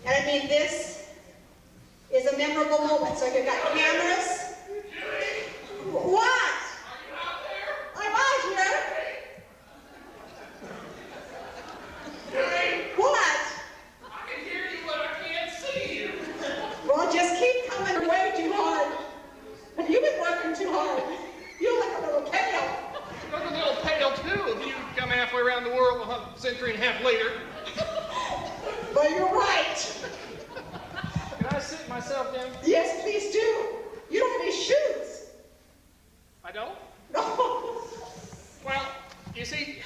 And I mean, this is a memorable moment. So you've got cameras. What? I'm out here. What? I can hear you, but I can't see you. Well, just keep coming way too hard. You've been working too hard. You look a little pale. You look a little pale, too, if you come halfway around the world a century and a half later. Well, you're right. Can I sit myself down? Yes, please do. You don't have any shoes. I don't? No. Well, you see,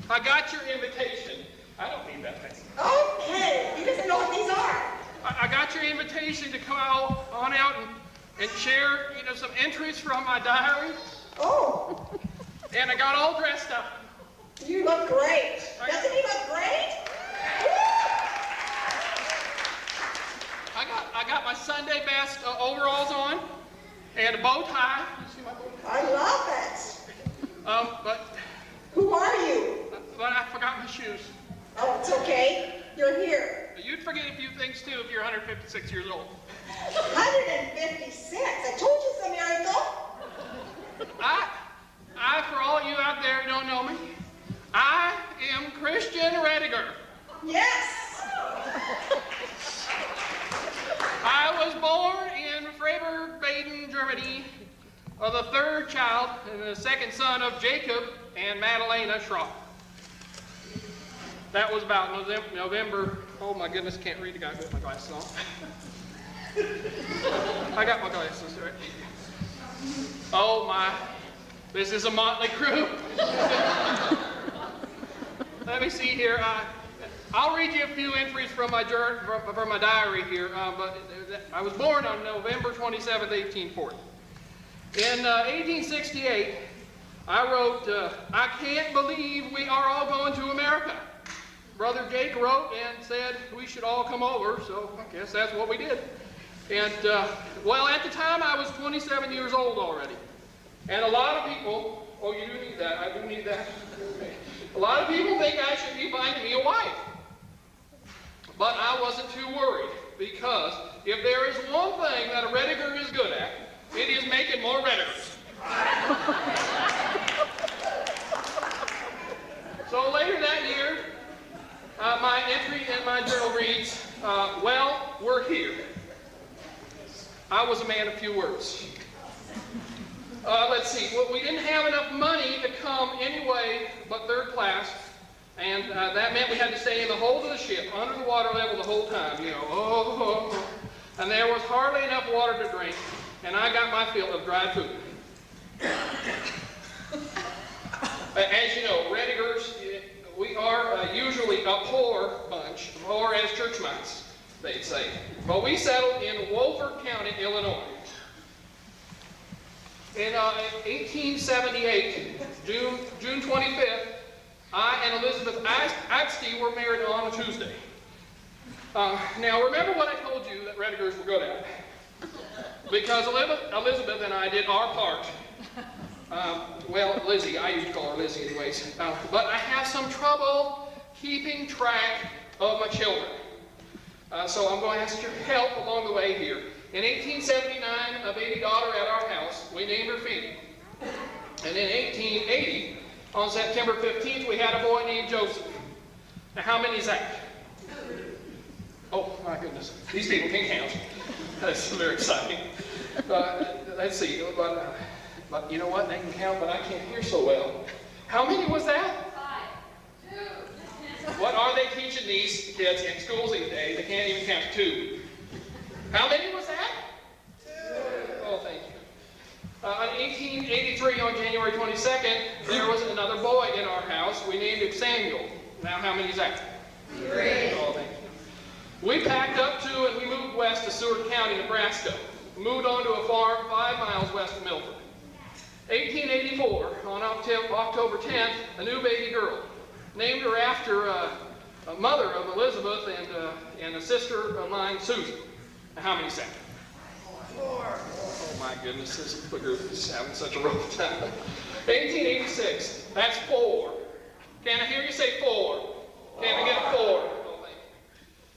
I got your invitation. I don't need that thing. Okay. He doesn't know what these are. I got your invitation to come on out and share, some entries from my diary. Oh. And I got all dressed up. You look great. Doesn't he look great? I got my Sunday best overalls on and a bow tie. You see my bow tie? I love it. But Who are you? I forgot my shoes. Oh, it's okay. You're here. You'd forget a few things too if you're 156 years old. 156. I told you it's a miracle. For all you out there who don't know me, I am Christian Rediger. Yes. I was born in Freiburg, Baden, Germany, the third child and the second son of Jacob and Madalena Schrock. That was about November. Oh my goodness, can't read. I gotta put my glasses on. I got my glasses, right? Oh my, this is a motley crew. Let me see here. I'll read you a few entries from my diary here. But I was born on November 27th, 1840. In 1868, I wrote, I can't believe we are all going to America. Brother Jake wrote and said we should all come over, so I guess that's what we did. And, well, at the time I was 27 years old already. And a lot of people, oh, you do need that, I do need that. Okay. A lot of people think I should be finding me a wife. But I wasn't too worried, because if there is one thing that a Rediger is good at, it is making more Redigers. So later that year, my entry in my journal reads, well, we're here. I was a man of few words. Let's see, well, we didn't have enough money to come anyway but third class, and that meant we had to stay in the hold of the ship, under the water level the whole time, and there was hardly enough water to drink, and I got my fill of dry food. As you know, Redigers, we are usually a poor bunch, or as church mice, they'd say. But we settled in Wolford County, Illinois. In 1878, June 25th, I and Elizabeth Axtee were married on a Tuesday. Now, remember what I told you that Redigers were good at. Because Elizabeth and I did our part. Well, Lizzie, I used to call her Lizzie anyways. But I have some trouble keeping track of my children. So I'm going to ask your help along the way here. In 1879, a baby daughter at our house, we named her Phoebe. And in 1880, on September 15th, we had a boy named Joseph. Now, how many is that? Oh, my goodness. These people can count. That's very exciting. Let's see. But you know what? They can count, but I can't hear so well. How many was that? 5. 2. What are they teaching these kids in schools these days? They can't even count 2. How many was that? 2. Oh, thank you. In 1883, on January 22nd, there was another boy in our house. We named him Samuel. Now, how many is that? 3. Oh, thank you. We packed up to and we moved west to Seward County, Nebraska. Moved on to a farm 5 miles west of Milford. 1884, on October 10th, a new baby girl. Named her after a mother of Elizabeth and a sister of mine, Susan. Now, how many is that? 4. Oh my goodness, this group is having such a rough time. 1886, that's 4. Can I hear you say 4? Can I get a 4? Oh, thank you.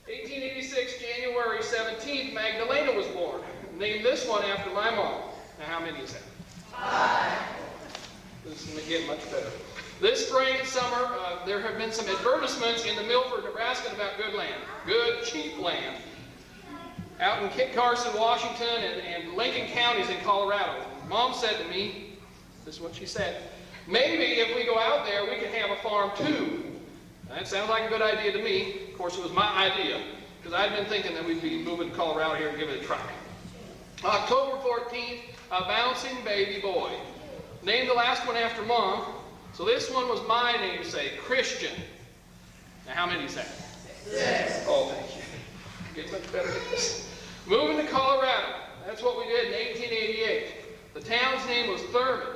1886, January 17th, Magdalena was born. Named this one after my mom. Now, how many is that? 5. This is going to get much better. This spring and summer, there have been some advertisements in the Milford, Nebraska about good land. Good, cheap land. Out in Kit Carson, Washington, and Lincoln counties in Colorado. Mom said to me, this is what she said, maybe if we go out there, we can have a farm too. That sounds like a good idea to me. Of course, it was my idea, because I'd been thinking that we'd be moving to Colorado here and give it a try. October 14th, a bouncing baby boy. Named the last one after Mom. So this one was my namesake, Christian. Now, how many is that? 6. Oh, thank you. Get much better at this. Moving to Colorado. That's what we did in 1888. The town's name was Thurman.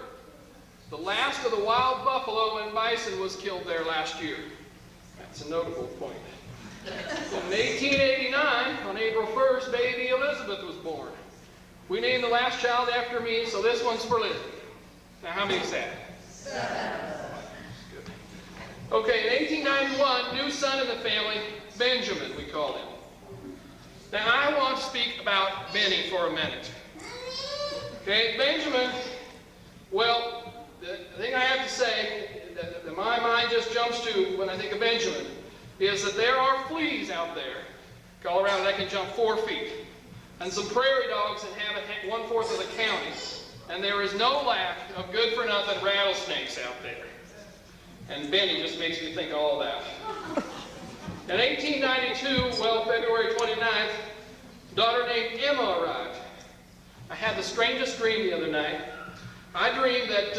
The last of the wild buffalo and bison was killed there last year. That's a notable point. In 1889, on April 1st, baby Elizabeth was born. We named the last child after me, so this one's for Lizzie. Now, how many is that? 7. Good. Okay, in 1891, new son in the family, Benjamin, we called him. Now, I want to speak about Benny for a minute. Okay, Benjamin, well, the thing I have to say that my mind just jumps to when I think of Benjamin is that there are fleas out there, Colorado, that can jump 4 feet, and some prairie dogs that have 1/4 of the county, and there is no lack of good-for-nothing rattlesnakes out there. And Benny just makes me think of all that. In 1892, well, February 29th, a daughter named Emma arrived. I had the strangest dream the other night. I dreamed that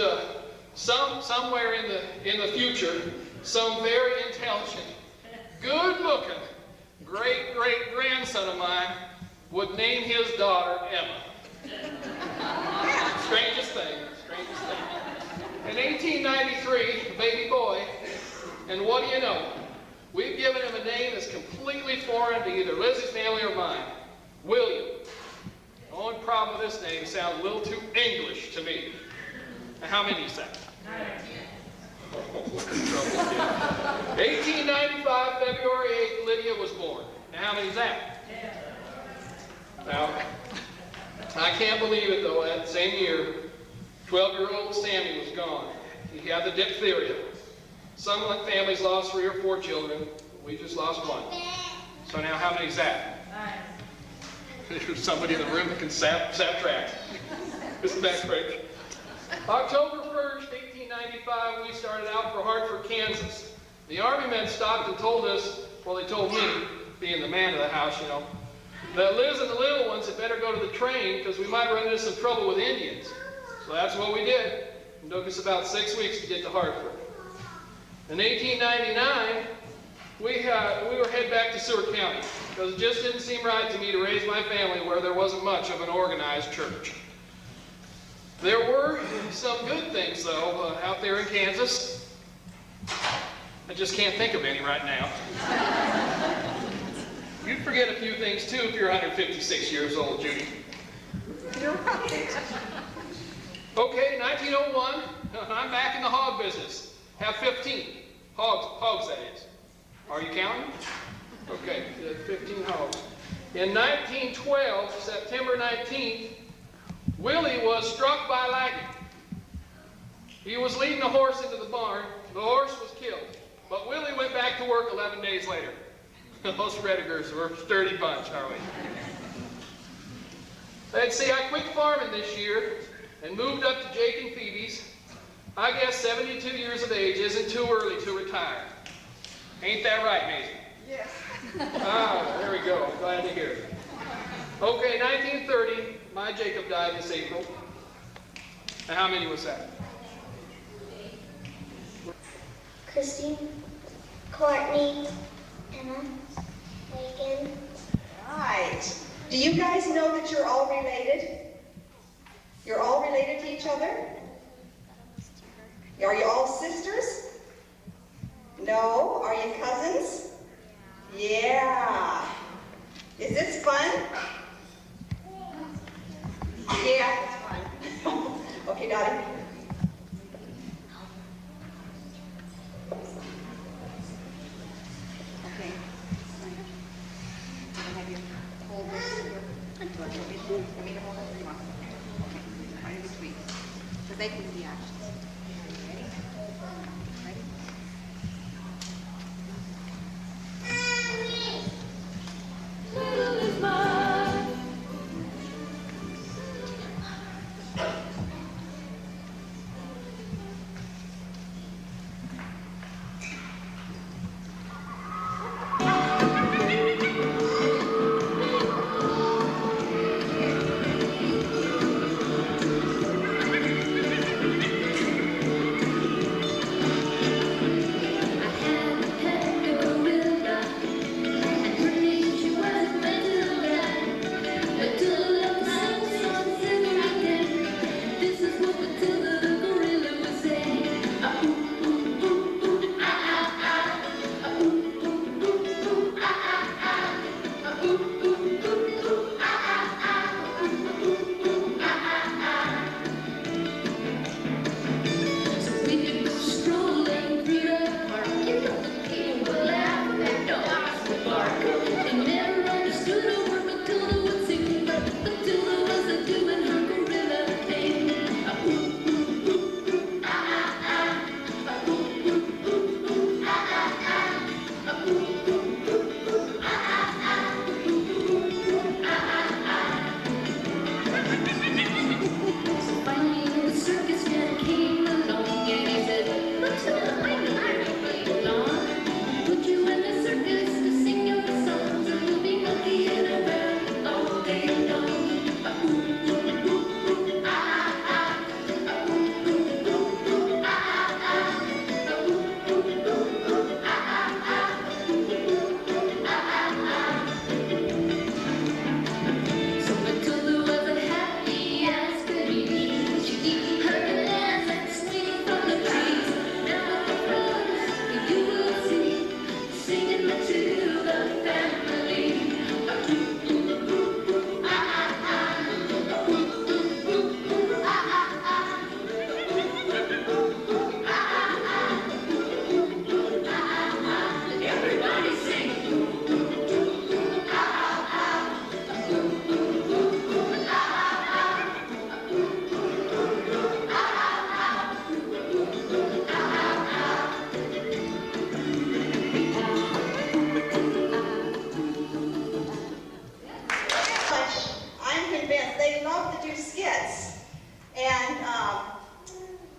somewhere in the future, some very intelligent, good-looking, great-great-grandson of mine would name his daughter Emma. Strangest thing. In 1893, a baby boy, and what do you know? We've given him a name that's completely foreign to either Lizzie's family or mine. William. The only problem with this name sounds a little too English to me. Now, how many is that? 1895, February 8th, Lydia was born. Now, how many is that? Now, I can't believe it, though. That same year, 12-year-old Sammy was gone. He had the diphtheria. Some families lost 3 or 4 children. We just lost 1. So now, how many is that? 9. There's somebody in the room that can subtract. Isn't that great? October 1st, 1895, we started out for Hartford, Kansas. The Army men stopped and told us, well, they told me, being the man of the house, you know, that Liz and the little ones had better go to the train because we might run into some trouble with Indians. So that's what we did. It took us about 6 weeks to get to Hartford. In 1899, we were headed back to Seward County because it just didn't seem right to me to raise my family where there wasn't much of an organized church. There were some good things, though, out there in Kansas. I just can't think of any right now. You'd forget a few things, too, if you're 156 years old, Judy. You're right. Okay, 1901, I'm back in the hog business. Have 15. Hogs, that is. Are you counting? Okay, 15 hogs. In 1912, September 19th, Willie was struck by lightning. He was leading a horse into the barn. The horse was killed. But Willie went back to work 11 days later. Those Redigers were a sturdy bunch, aren't we? Let's see, I quit farming this year and moved up to Jake and Phoebe's. I guess 72 years of age isn't too early to retire. Ain't that right, Maisie? Yes. Ah, there we go. Glad to hear it. Okay, 1930, my Jacob died this April. Now, how many was that? Christine, Courtney, Emma, Megan. Right. Do you guys know that you're all related? You're all related to each other? Are you all sisters? No? Are you cousins? Yeah. Is this fun? Yeah, it's fun. Okay, Dottie. Okay. they can see actions. Ready? Ready? Little is mine.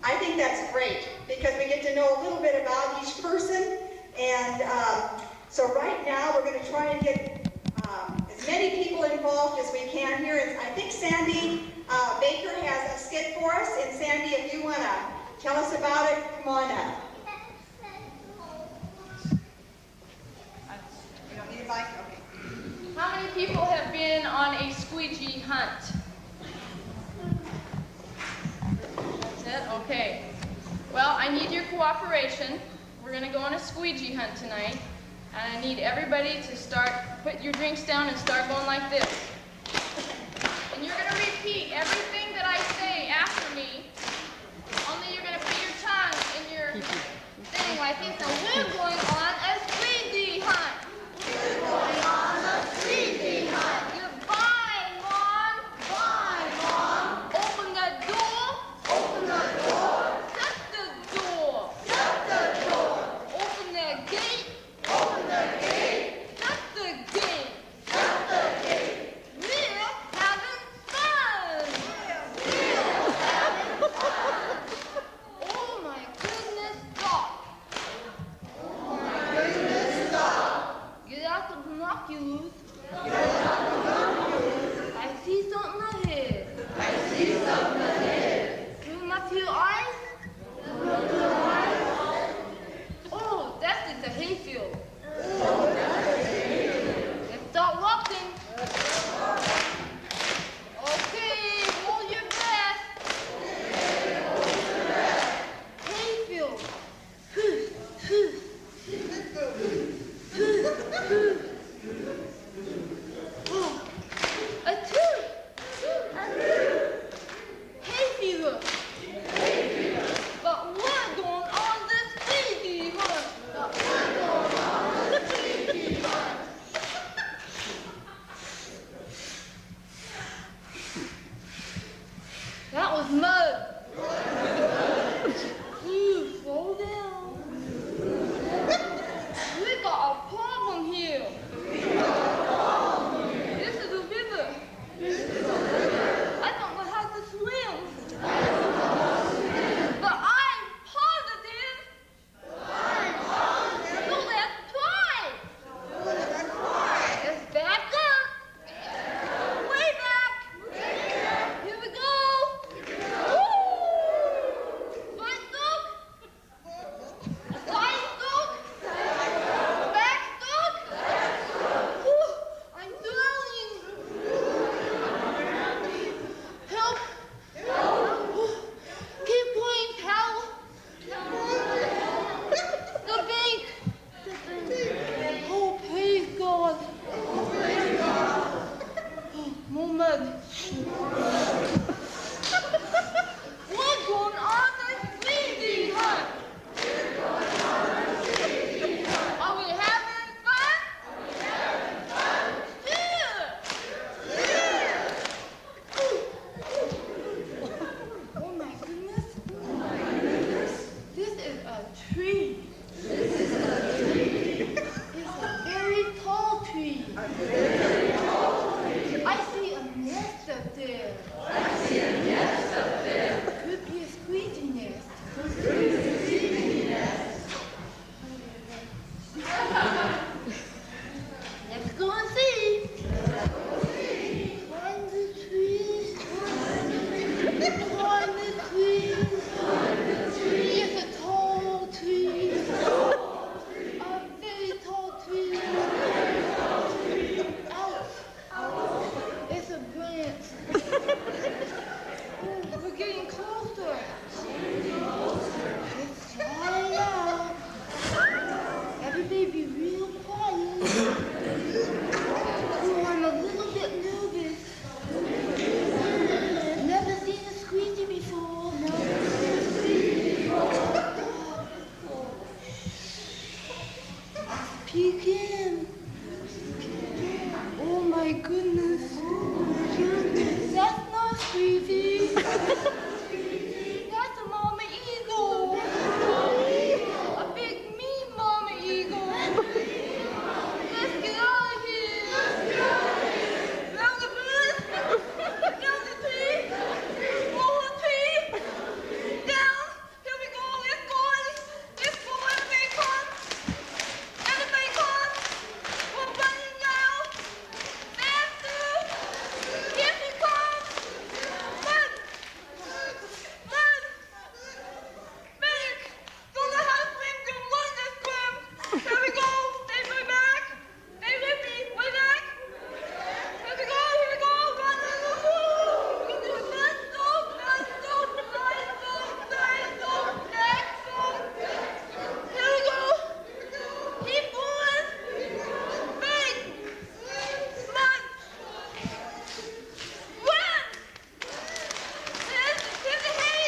I think that's great because we get to know a little bit about each person. And so right now we're going to try and get as many people involved as we can here. And I think Sandy Baker has a skit for us. And Sandy, if you want to tell us about it, come on up. You don't need a mic? Okay. How many people have been on a squeegee hunt? That's it? Okay. Well, I need your cooperation. We're going to go on a squeegee hunt tonight. And I need everybody to start, put your drinks down and start going like this. And you're going to repeat everything that I say after me. Only you're going to put your tongue in your thing like this. Now we're going on a squeegee hunt. We're going on a squeegee hunt. Goodbye, Mom. Bye, Mom. Open the door. Open the door. Shut the door. Shut the door. Open the gate. Open the gate. Shut the gate. Shut the gate. We're having fun. We're having fun. Oh my goodness, Doc. Pecan. Oh my goodness. That's not sweetie. That's a mama eagle. A big mean mama eagle. Let's get out of here. Down the bus. Down the tree. Over the tree. Down. Here we go. Let's go. Let's go. Everybody come. Everybody come. We're running now. Faster. Here we come. Run. Run. Medic. Don't let her swim. Don't run this swim. Here we go. Stay way back. Stay with me. Way back. Here we go. Here we go. Run. Run. Run. We're gonna do a fast stroke. Fast stroke. Side stroke. Side stroke. Neck stroke. Here we go. Keep going. Big. Run. Run. There's the hay.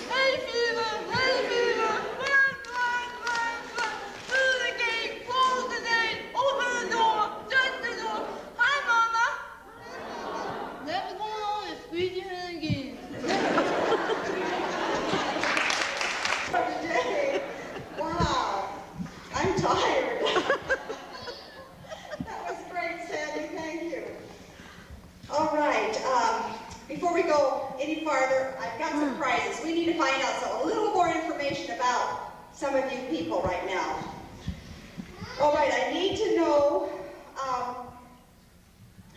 Hay fever. Hay fever. Run, run, run, run. Through the gate. Close the gate. Open the door. Shut the door. Hi, Mama. Never going on and squeeze your hand again. For today. Wow. I'm tired. That was great, Sandy. Thank you. All right. Before we go any farther, I've got some prizes. We need to find out a little more information about some of you people right now. All right. I need to know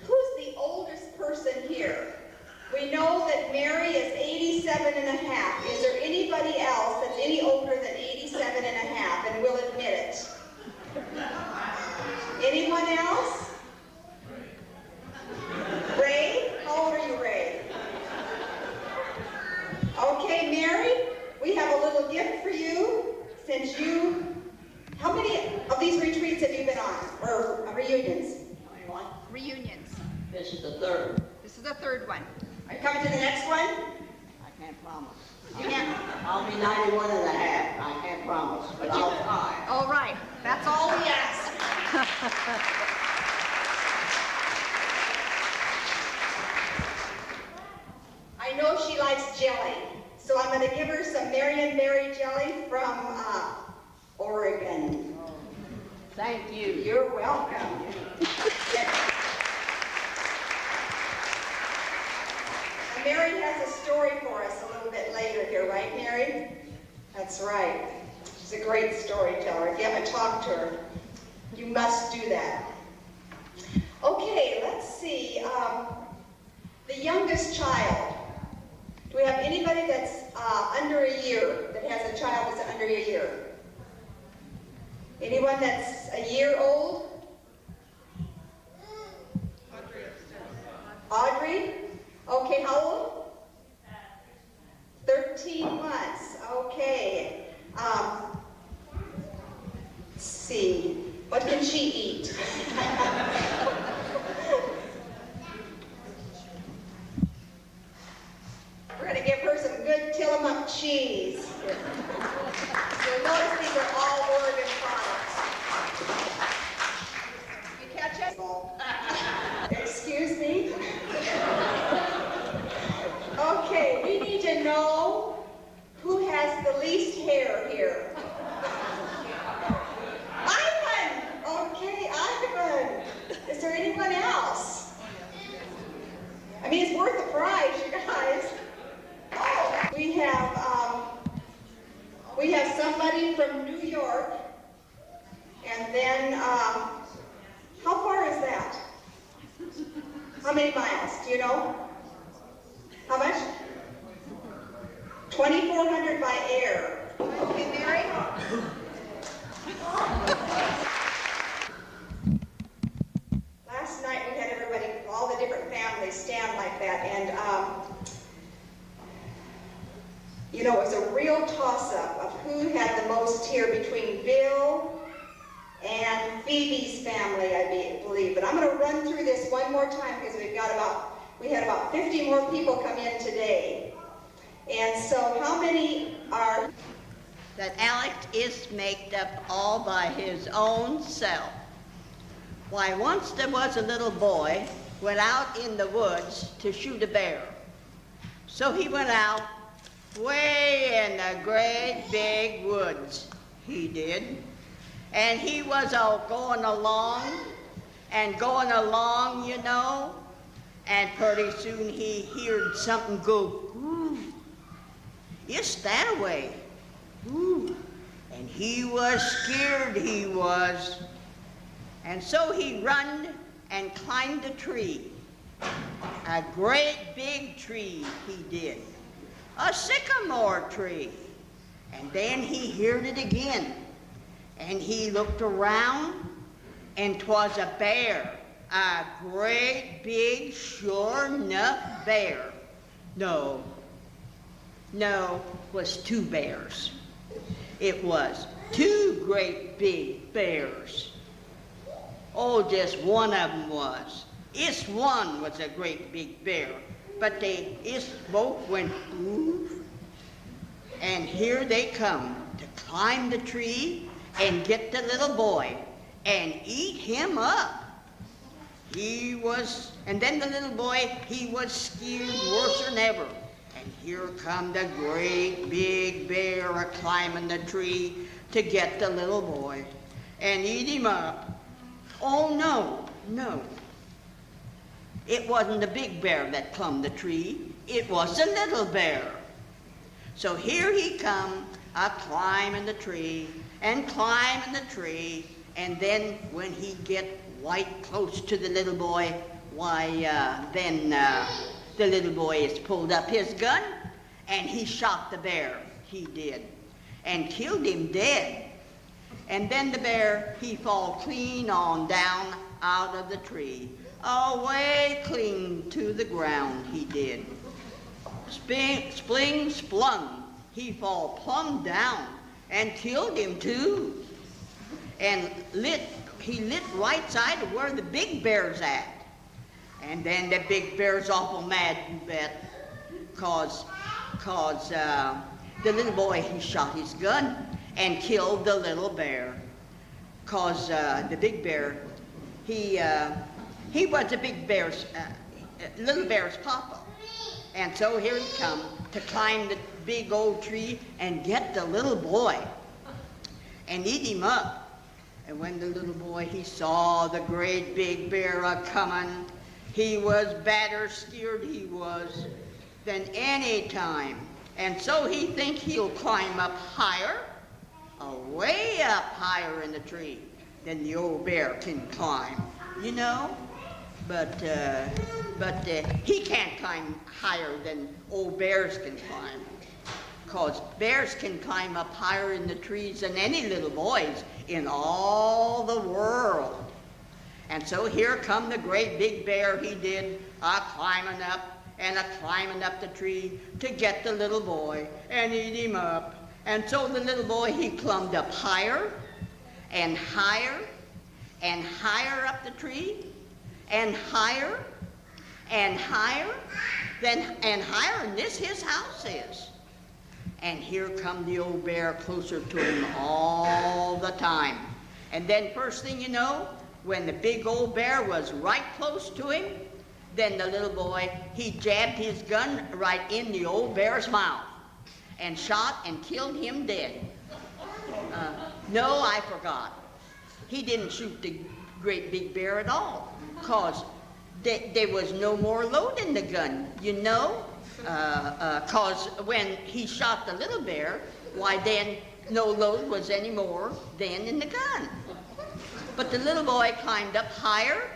who's the oldest person here. We know that Mary is 87 and a half. Is there anybody else that's any older than 87 and a half and will admit it? Anyone else? Ray? How old are you, Ray? Okay, Mary, we have a little gift for you. Since you, how many of these retreats have you been on? Or reunions? Reunions. This is the third. This is the third one. Are you coming to the next one? I can't promise. You can't. I'll be 91 and a half. I can't promise, but I'll try. All right. That's all we ask. I know she likes jelly, so I'm going to give her some Marion Berry jelly from Oregon. Thank you. You're welcome. And Mary has a story for us a little bit later here, right, Mary? That's right. She's a great storyteller. If you haven't talked to her, you must do that. Okay, let's see. The youngest child. Do we have anybody that's under a year, that has a child that's under a year? Anyone that's a year old? Audrey? Okay, how old? 13 months. Okay. Let's see. What can she eat? We're going to give her some good Tillamook cheese. You'll notice these are all Oregon products. You catch it? Excuse me? Okay, we need to know who has the least hair here. Ivan! Okay, Ivan. Is there anyone else? I mean, it's worth the prize, you guys. Oh, we have somebody from New York, and then, how far is that? How many miles? Do you know? How much? 2,400 by air. Okay, Mary? Last night we had everybody, all the different families stand like that, and you know, it was a real toss-up of who had the most here between Bill and Phoebe's family, I believe. But I'm going to run through this one more time because we had about 50 more people come in today. And so how many are that Alex is made up all by his own self. Why, once there was a little boy went out in the woods to shoot a bear. So he went out way in the great big woods, he did. And he was going along, you know, and pretty soon he heard something go, ooh, it's that way. Ooh. And he was scared, he was. And so he run and climbed a tree, a great big tree he did, a sycamore tree. And then he heard it again, and he looked around, and 'twas a bear, a great big, sure enough bear. No, it was two bears. It was two great big bears. Oh, just one of them was. This one was a great big bear, but this both went oof, and here they come to climb the tree and get the little boy and eat him up. And then the little boy, he was scared worse than ever. And here come the great big bear a-climbing the tree to get the little boy and eat him up. Oh, no. It wasn't the big bear that climbed the tree. It was the little bear. So here he come a-climbing the tree and climbing the tree. And then when he get right close to the little boy, then the little boy has pulled up his gun and he shot the bear, he did, and killed him dead. And then the bear, he fall clean on down out of the tree, away clean to the ground, he did. Spling splung, he fall plumb down and killed him too. And he lit right side of where the big bear's at. And then the big bear's awful mad, you bet, cause the little boy, he shot his gun and killed the little bear. Cause the big bear, he was the big bear's, little bear's papa. And so here he come to climb the big old tree and get the little boy and eat him up. And when the little boy, he saw the great big bear a-coming, he was badder scared he was than any time. And so he think he'll climb up higher, way up higher in the tree than the old bear can climb, you know. But he can't climb higher than old bears can climb. Because bears can climb up higher in the trees than any little boys in all the world. And so here come the great big bear, he did, climbing up the tree to get the little boy and eat him up. And so the little boy, he climbed up higher and higher and higher up the tree and higher and higher and higher, and this his house is. And here come the old bear closer to him all the time. And then first thing you know, when the big old bear was right close to him, then the little boy, he jabbed his gun right in the old bear's mouth and shot and killed him dead. No, I forgot. He didn't shoot the great big bear at all, because there was no more load in the gun, you know? Because when he shot the little bear, why then no load was any more than in the gun. But the little boy climbed up higher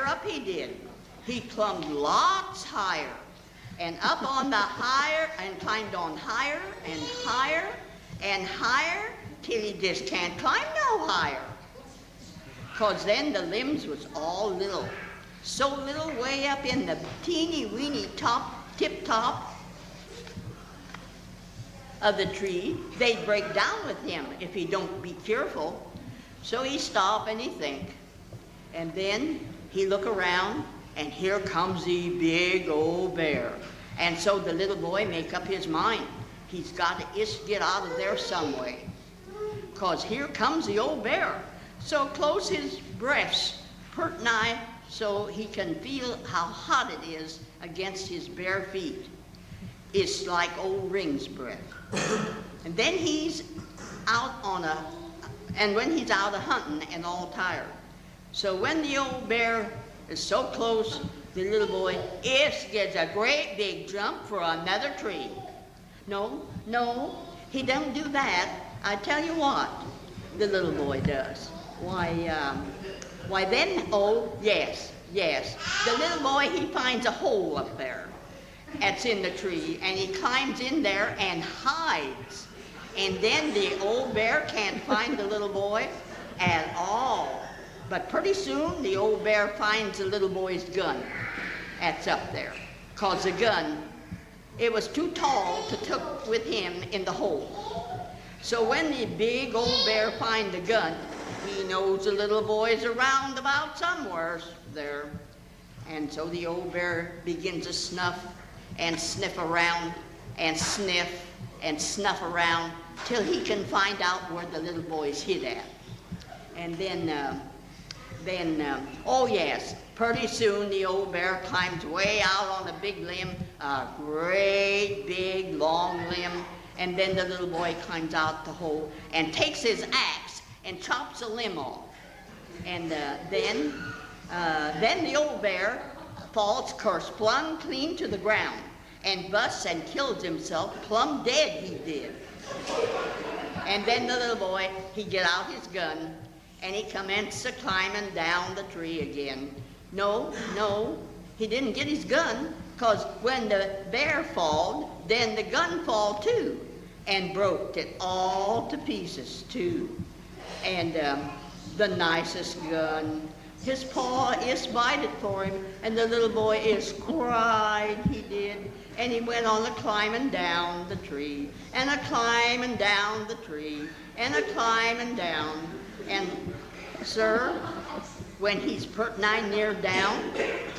up he did. He climbed lots higher, and up on the higher, and climbed on higher and higher and higher, till he just can't climb no higher. Because then the limbs was all little. So little way up in the teeny weeny tip top of the tree, they'd break down with him if he don't be careful. So he stop and he think. And then he look around, and here comes the big old bear. And so the little boy make up his mind. he's got to get out of there some way. 'Cause here comes the old bear. So close his breaths, pert nigh, so he can feel how hot it is against his bare feet. It's like old Ring's breath. And then he's out when he's out hunting and all tired. So when the old bear is so close, the little boy gets a great big jump for another tree. No, he don't do that. I tell you what, the little boy does. Why then, oh, yes. The little boy, he finds a hole up there that's in the tree, and he climbs in there and hides. And then the old bear can't find the little boy at all. But pretty soon, the old bear finds the little boy's gun that's up there. 'Cause the gun, it was too tall to took with him in the hole. So when the big old bear finds the gun, he knows the little boy's around about somewhere there. And so the old bear begins to snuff and sniff around and sniff and snuff around till he can find out where the little boy's hid at. And then, oh yes, pretty soon the old bear climbs way out on a big limb, a great big long limb, and then the little boy climbs out the hole and takes his axe and chops a limb off. And then the old bear falls plumb clean to the ground and busts and kills himself plumb dead, he did. And then the little boy, he get out his gun and he commences climbing down the tree again. No, he didn't get his gun, 'cause when the bear fall, then the gun fall too, and broke it all to pieces too. And the nicest gun, his paw is bited for him, and the little boy is cried, he did. And he went on climbing down the tree, and climbing down the tree, and climbing down. And, sir, when he's pert nigh near down,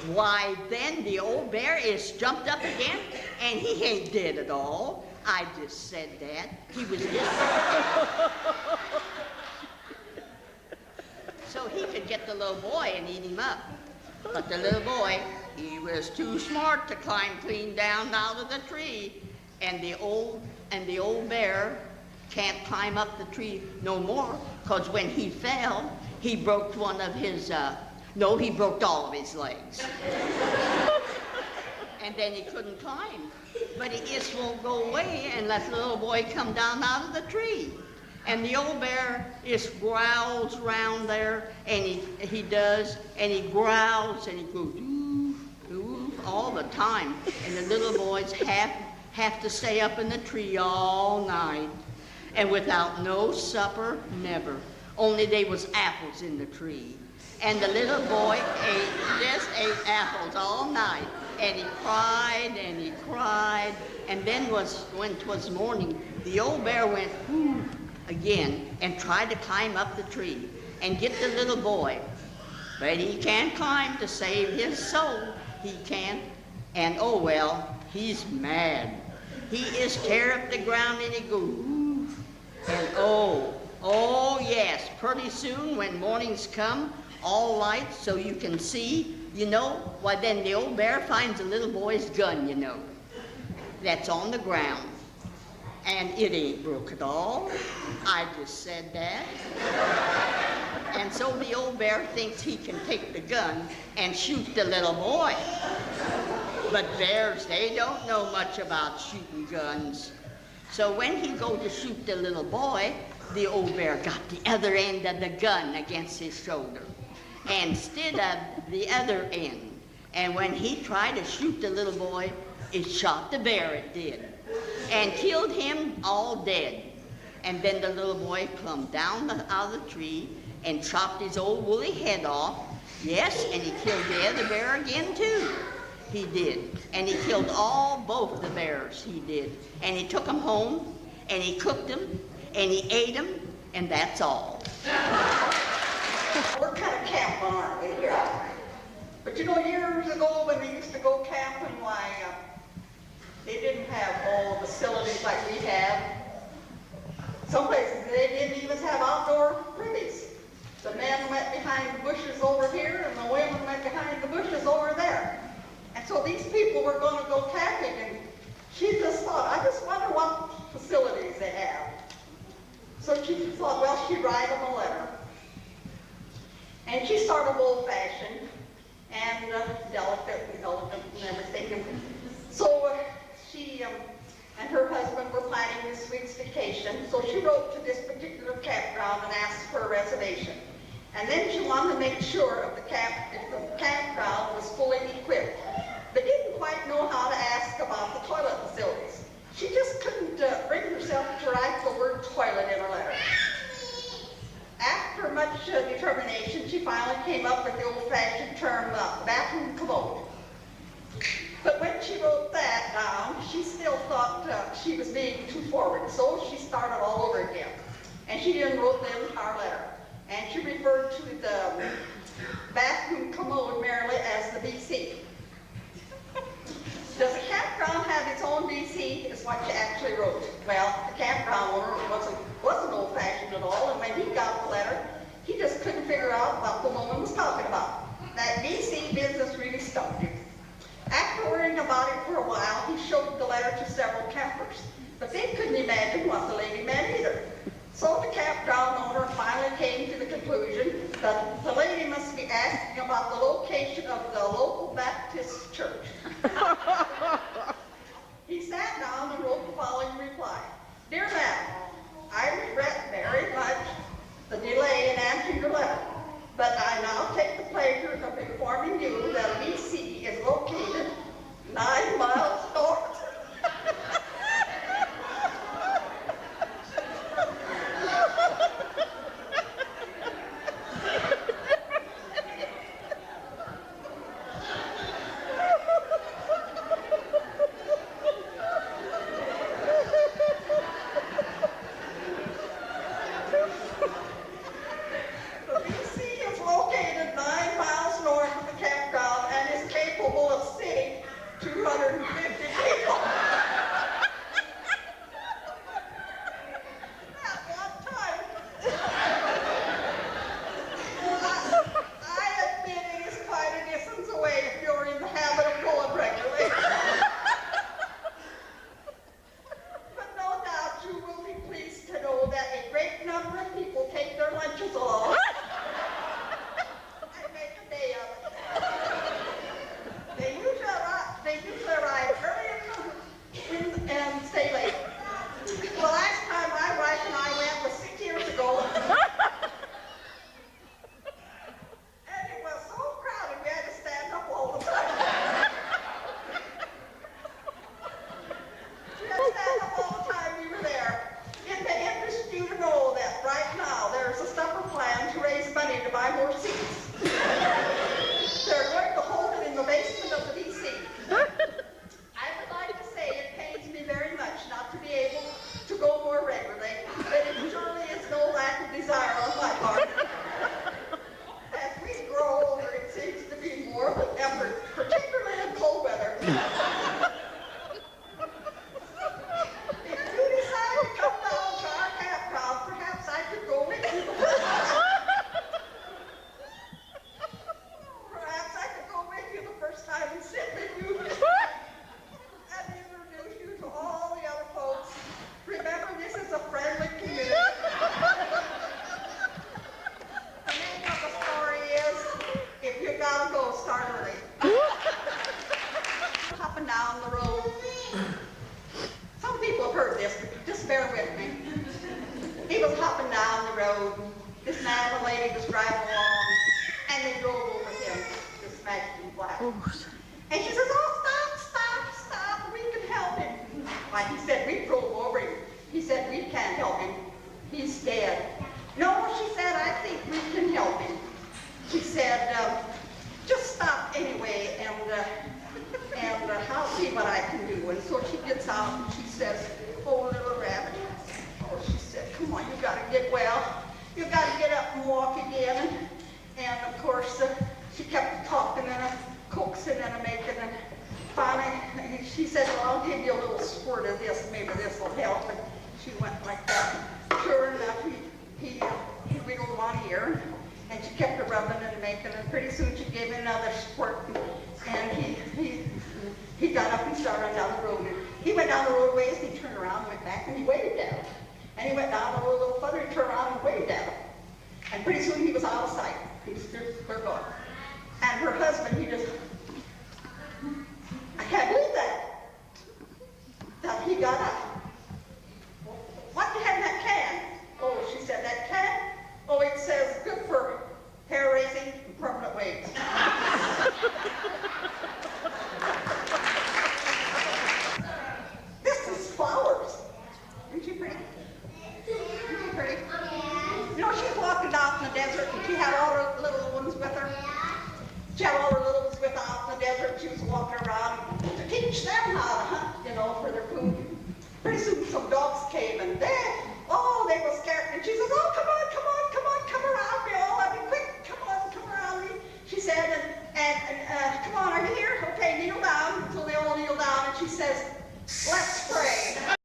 why then the old bear is jumped up again, and he ain't dead at all. I just said that. He was just... so he could get the little boy and eat him up. But the little boy, he was too smart to climb clean down out of the tree. And the old bear can't climb up the tree no more, 'cause when he fell, he broke one of his, he broke all of his legs. And then he couldn't climb. But he just won't go away unless the little boy come down out of the tree. And the old bear just growls round there, and he does, and he growls, and he goes, oof, oof, all the time. And the little boys have to stay up in the tree all night. And without no supper, never. Only there was apples in the tree. And the little boy just ate apples all night. And he cried, and he cried. And then when 'twas morning, the old bear went, ooh, again, and tried to climb up the tree and get the little boy. But he can't climb to save his soul. He can't. And oh well, he's mad. He is tear up the ground and he goes, ooh. And oh yes, pretty soon when mornings come, all light so you can see, why then the old bear finds the little boy's gun, that's on the ground. And it ain't broke at all. I just said that. And so the old bear thinks he can take the gun and shoot the little boy. But bears, they don't know much about shooting guns. So when he go to shoot the little boy, the old bear got the other end of the gun against his shoulder, instead of the other end. And when he tried to shoot the little boy, it shot the bear, it did, and killed him all dead. And then the little boy climbed down out of the tree and chopped his old woolly head off. Yes, and he killed the other bear again too. He did. And he killed both the bears, he did. And he took them home, and he cooked them, and he ate them, and that's all. We're kind of camping, aren't we, here? But years ago when we used to go camping, they didn't have all the facilities like we behind the bushes over here, and the women went behind the bushes over there. And so these people were going to go camping, and she just thought, I just wonder what facilities they have. So she thought, well, she'd write them a letter. And she started old-fashioned and delicate and elegant and everything. And so she and her husband were planning this week's vacation. So she wrote to this particular campground and asked for a reservation. And then she wanted to make sure if the campground was fully equipped. But didn't quite know how to ask about the toilet facilities. She just couldn't bring herself to write the word toilet in her letter. After much determination, she finally came up with the old-fashioned term bathroom commode. But when she wrote that down, she still thought she was being too forward, so she started all over again. And she didn't wrote the entire letter. And she referred to the bathroom commode merely as the BC. Does the campground have its own BC, is what she actually wrote. Well, the campground owner wasn't old-fashioned at all, and when he got the letter, he just couldn't figure out what the woman was talking about. That BC business really stumped him. After worrying about it for a while, he showed the letter to several campers, but they couldn't imagine what the lady meant either. So the campground owner finally came to the conclusion that the lady must be asking about the location of the local Baptist church. He sat down and wrote the following reply. Dear Madam, I regret very much the delay in answering your letter, but I now take the pleasure of informing you that BC is located 9 miles north. And she says, oh, stop, we can help him. Why, he said, we drove over him. He said, we can't help him. He's dead. No, she said, I think we can help him. She said, just stop anyway, and I'll see what I can do. And so she gets out and she says, oh, little rabbit. Oh, she said, come on, you gotta get well. You gotta get up and walk again. And of course, she kept talking and coaxing and making, and finally she said, well, I'll give you a little squirt of this, maybe this will help. And she went like that. Sure enough, he wiggled one ear, and she kept her rubbing and making, and pretty soon she gave him another squirt, and he got up and started running down the road. And he went down the road ways, and he turned around and went back, and he waved at her. And he went down the road a little further, he turned around and waved at her. And pretty soon he was out of sight. He was clear gone. And her husband, he just